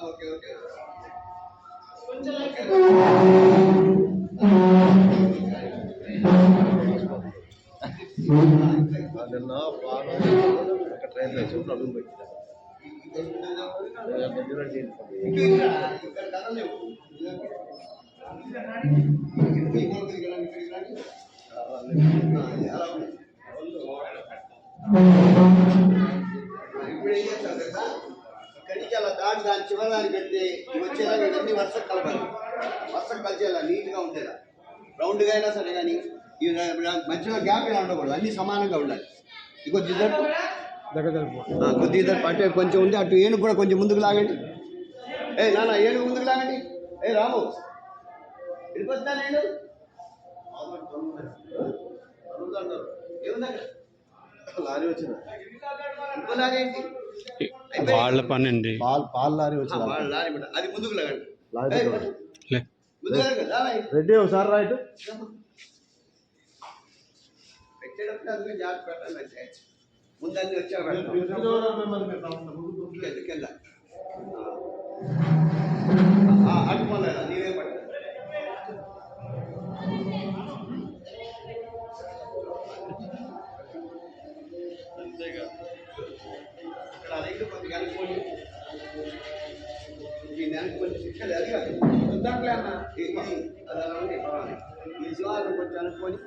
Okay okay నిన్న ఒక train చూసి అడుగు పెట్టిన ఇప్పుడు ఏం చేస్తాం కదా ఇక్కడికి అలా దాటి దాని చివరి పెడితే వచ్చేలా ఇవన్నీ వర్షం కలపాలి. వర్షం కలిసేలా నీట్గా ఉండేలా రౌండ్గా అయినా సరే కానీ మధ్యలో గ్యాప్ ఇలా ఉండకూడదు, అన్నీ సమానంగా ఉండాలి. ఇంకో దిద్దరు కొద్ది ఇద్దరు అటు కొంచెం ఉంది, అటు ఏనుగు కూడా కొంచెం ముందుకు లాగండి. నాన్న ఏనుగు ముందుకు లాగండి. రాము వెళ్ళిపోతున్నా నేను ఏముందా లారీ వచ్చిందా ఇంకో లారీ ఏంటి వాళ్ళ పని అండి. పాలు లారీ వచ్చింది, లారీ అది ముందుకు లాగండి. రెడ్డి ఒకసారి రైట్ పెట్టేటప్పుడు అందుకే జాగ్రత్త పెట్టాలి. ముందన్నీ వచ్చా కింద అటుకోలే నీవే పట్ట అంతేగా ఇక్కడ అదే కొద్దిగా అనుకోండి. ఈ నెలకు కొంచెం ఇక్కడ అది కాదు దాంట్లో అన్న అది అలా ఉంది ఈ శివాలు కొంచెం అనుకోని